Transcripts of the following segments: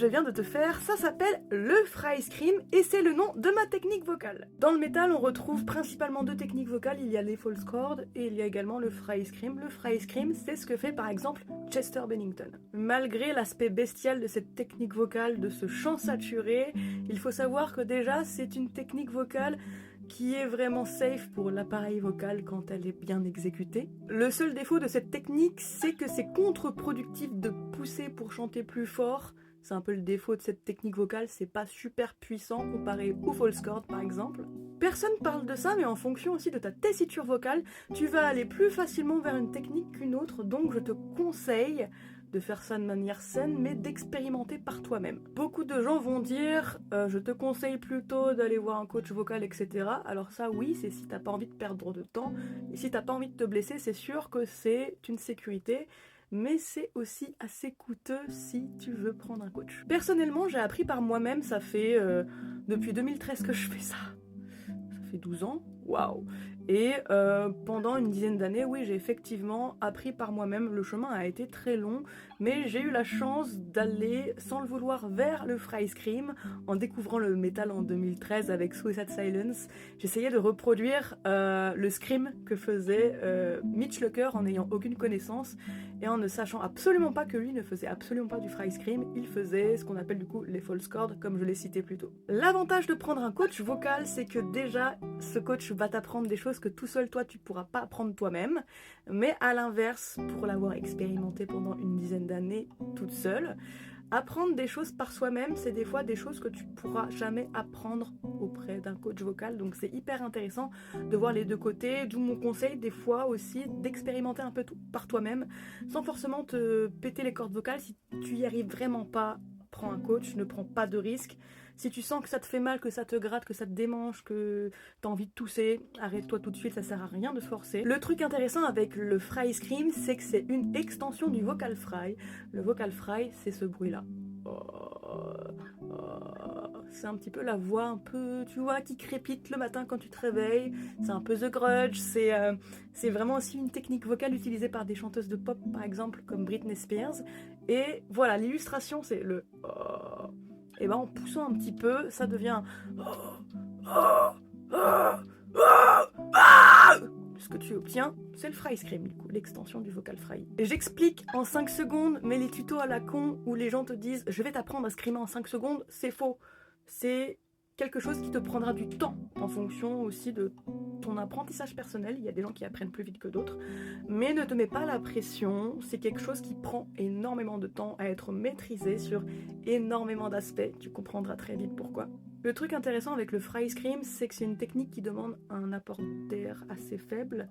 je viens de te faire, ça s'appelle le fry scream et c'est le nom de ma technique vocale. Dans le métal, on retrouve principalement deux techniques vocales, il y a les false chords et il y a également le fry scream. Le fry scream, c'est ce que fait par exemple Chester Bennington. Malgré l'aspect bestial de cette technique vocale, de ce chant saturé, il faut savoir que déjà c'est une technique vocale qui est vraiment safe pour l'appareil vocal quand elle est bien exécutée. Le seul défaut de cette technique, c'est que c'est contre-productif de pousser pour chanter plus fort. C'est un peu le défaut de cette technique vocale, c'est pas super puissant comparé au false chord par exemple. Personne parle de ça, mais en fonction aussi de ta tessiture vocale, tu vas aller plus facilement vers une technique qu'une autre, donc je te conseille de faire ça de manière saine, mais d'expérimenter par toi-même. Beaucoup de gens vont dire je te conseille plutôt d'aller voir un coach vocal, etc. Alors ça, oui, c'est si t'as pas envie de perdre de temps, et si t'as pas envie de te blesser, c'est sûr que c'est une sécurité, mais c'est aussi assez coûteux si tu veux prendre un coach. Personnellement, j'ai appris par moi-même, ça fait depuis 2013 que je fais ça. Ça fait 12 ans, waouh! Et pendant une dizaine d'années, oui, j'ai effectivement appris par moi-même. Le chemin a été très long, mais j'ai eu la chance d'aller, sans le vouloir, vers le fry scream en découvrant le métal en 2013 avec Suicide Silence. J'essayais de reproduire le scream que faisait Mitch Lucker en n'ayant aucune connaissance et en ne sachant absolument pas que lui ne faisait absolument pas du fry scream. Il faisait ce qu'on appelle du coup les false chords, comme je l'ai cité plus tôt. L'avantage de prendre un coach vocal, c'est que déjà, ce coach va t'apprendre des choses que tout seul toi tu pourras pas apprendre toi-même, mais à l'inverse, pour l'avoir expérimenté pendant une dizaine d'années toute seule, apprendre des choses par soi-même, c'est des fois des choses que tu pourras jamais apprendre auprès d'un coach vocal, donc c'est hyper intéressant de voir les deux côtés, d'où mon conseil des fois aussi d'expérimenter un peu tout par toi-même, sans forcément te péter les cordes vocales. Si tu y arrives vraiment pas, prends un coach, ne prends pas de risques. Si tu sens que ça te fait mal, que ça te gratte, que ça te démange, que t'as envie de tousser, arrête-toi tout de suite, ça sert à rien de se forcer. Le truc intéressant avec le fry scream, c'est que c'est une extension du vocal fry. Le vocal fry, c'est ce bruit-là. C'est un petit peu la voix un peu, tu vois, qui crépite le matin quand tu te réveilles. C'est un peu The Grudge, c'est vraiment aussi une technique vocale utilisée par des chanteuses de pop, par exemple, comme Britney Spears. Et voilà, l'illustration, c'est le... Et ben en poussant un petit peu, ça devient ce que tu obtiens, c'est le fry scream, du coup, l'extension du vocal fry. Et j'explique en 5 secondes, mais les tutos à la con où les gens te disent je vais t'apprendre à screamer en 5 secondes, c'est faux. C'est quelque chose qui te prendra du temps en fonction aussi de ton apprentissage personnel. Il y a des gens qui apprennent plus vite que d'autres, mais ne te mets pas la pression. C'est quelque chose qui prend énormément de temps à être maîtrisé sur énormément d'aspects. Tu comprendras très vite pourquoi. Le truc intéressant avec le fry scream, c'est que c'est une technique qui demande un apport d'air assez faible,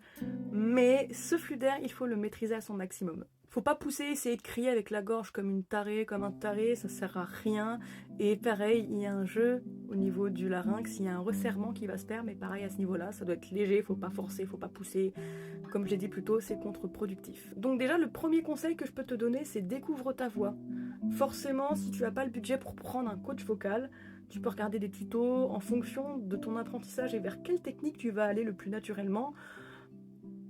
mais ce flux d'air, il faut le maîtriser à son maximum. Faut pas pousser, essayer de crier avec la gorge comme une tarée, comme un taré, ça sert à rien. Et pareil, il y a un jeu au niveau du larynx, il y a un resserrement qui va se faire, mais pareil à ce niveau-là, ça doit être léger, faut pas forcer, faut pas pousser. Comme je l'ai dit plus tôt, c'est contre-productif. Donc déjà, le premier conseil que je peux te donner, c'est découvre ta voix. Forcément, si tu n'as pas le budget pour prendre un coach vocal, tu peux regarder des tutos en fonction de ton apprentissage et vers quelle technique tu vas aller le plus naturellement.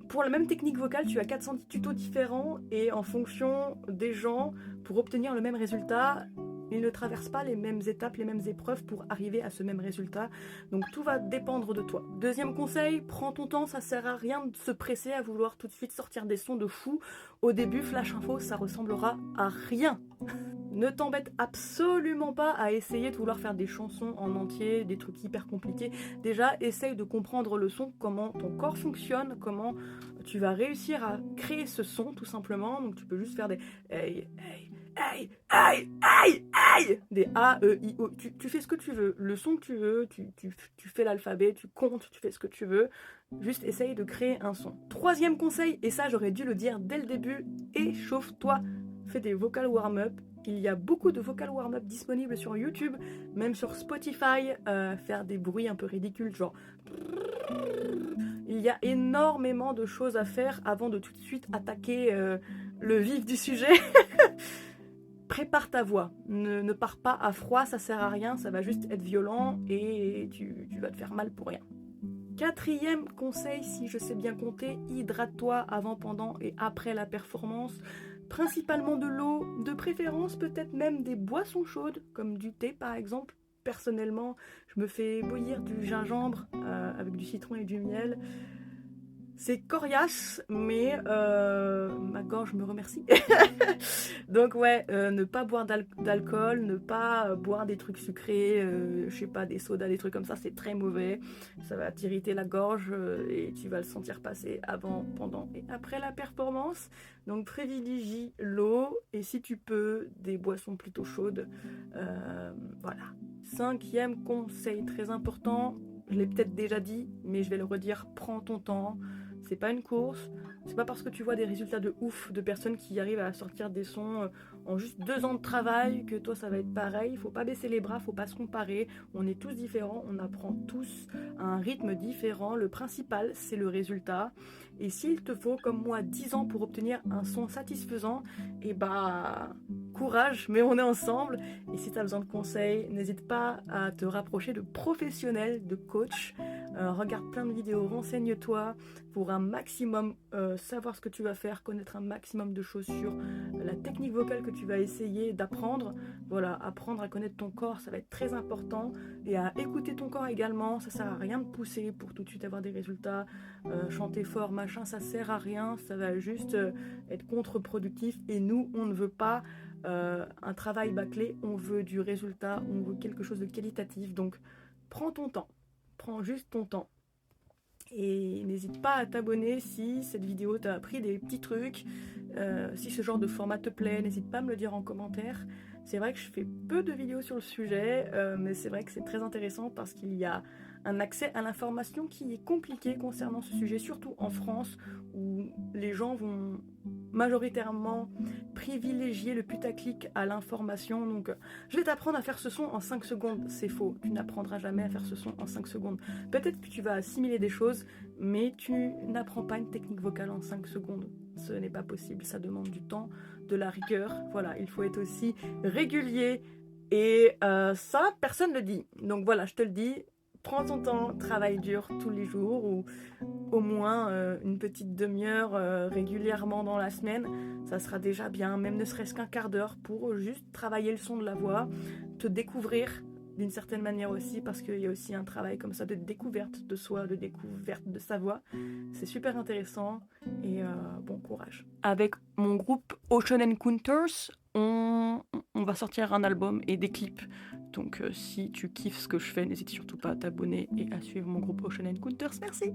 Pour la même technique vocale, tu as 410 tutos différents et en fonction des gens, pour obtenir le même résultat, ils ne traversent pas les mêmes étapes, les mêmes épreuves pour arriver à ce même résultat. Donc tout va dépendre de toi. Deuxième conseil, prends ton temps, ça sert à rien de se presser à vouloir tout de suite sortir des sons de fou. Au début, Flash Info, ça ressemblera à rien. Ne t'embête absolument pas à essayer de vouloir faire des chansons en entier, des trucs hyper compliqués. Déjà, essaye de comprendre le son, comment ton corps fonctionne, comment tu vas réussir à créer ce son, tout simplement. Donc tu peux juste faire des hey, hey, hey, hey, hey, hey, des A, E, I, O. Tu fais ce que tu veux, le son que tu veux, tu fais l'alphabet, tu comptes, tu fais ce que tu veux. Juste essaye de créer un son. Troisième conseil, et ça j'aurais dû le dire dès le début, échauffe-toi. Fais des vocal warm-up. Il y a beaucoup de vocal warm-up disponibles sur YouTube, même sur Spotify, faire des bruits un peu ridicules, genre... Il y a énormément de choses à faire avant de tout de suite attaquer le vif du sujet. Prépare ta voix, ne pars pas à froid, ça sert à rien, ça va juste être violent et tu vas te faire mal pour rien. Quatrième conseil, si je sais bien compter, hydrate-toi avant, pendant et après la performance. principalement de l'eau, de préférence peut-être même des boissons chaudes, comme du thé par exemple. Personnellement, je me fais bouillir du gingembre avec du citron et du miel. C'est coriace, mais ma gorge me remercie. Donc ouais, ne pas boire d'alcool, ne pas boire des trucs sucrés, je sais pas, des sodas, des trucs comme ça, c'est très mauvais. Ça va t'irriter la gorge et tu vas le sentir passer avant, pendant et après la performance. Donc privilégie l'eau et si tu peux, des boissons plutôt chaudes. Voilà. 5e conseil très important, je l'ai peut-être déjà dit, mais je vais le redire, prends ton temps. C'est pas une course, c'est pas parce que tu vois des résultats de ouf de personnes qui arrivent à sortir des sons en juste 2 ans de travail que toi ça va être pareil. Faut pas baisser les bras, faut pas se comparer. On est tous différents, on apprend tous à un rythme différent. Le principal c'est le résultat. Et s'il te faut, comme moi, 10 ans pour obtenir un son satisfaisant, et bah courage, mais on est ensemble. Et si tu as besoin de conseils, n'hésite pas à te rapprocher de professionnels, de coachs. Regarde plein de vidéos, renseigne-toi pour un maximum savoir ce que tu vas faire, connaître un maximum de choses sur la technique vocale que tu vas essayer d'apprendre. Voilà, apprendre à connaître ton corps, ça va être très important. Et à écouter ton corps également, ça sert à rien de pousser pour tout de suite avoir des résultats. Chanter fort, machin, ça sert à rien, ça va juste être contre-productif. Et nous, on ne veut pas un travail bâclé, on veut du résultat, on veut quelque chose de qualitatif. Donc, prends ton temps. Prends juste ton temps. Et n'hésite pas à t'abonner si cette vidéo t'a appris des petits trucs. Si ce genre de format te plaît, n'hésite pas à me le dire en commentaire. C'est vrai que je fais peu de vidéos sur le sujet, mais c'est vrai que c'est très intéressant parce qu'il y a un accès à l'information qui est compliqué concernant ce sujet, surtout en France où les gens vont majoritairement privilégier le putaclic à l'information. Donc, je vais t'apprendre à faire ce son en 5 secondes. C'est faux, tu n'apprendras jamais à faire ce son en 5 secondes. Peut-être que tu vas assimiler des choses, mais tu n'apprends pas une technique vocale en 5 secondes. Ce n'est pas possible, ça demande du temps, de la rigueur. Voilà, il faut être aussi régulier. Et ça, personne ne le dit. Donc voilà, je te le dis, prends ton temps, travaille dur tous les jours ou au moins une petite demi-heure régulièrement dans la semaine. Ça sera déjà bien, même ne serait-ce qu'un quart d'heure pour juste travailler le son de la voix, te découvrir d'une certaine manière aussi, parce qu'il y a aussi un travail comme ça de découverte de soi, de découverte de sa voix. C'est super intéressant et bon courage. Avec mon groupe Ocean Encounters, on va sortir un album et des clips. Donc si tu kiffes ce que je fais, n'hésite surtout pas à t'abonner et à suivre mon groupe Ocean Encounters. Merci!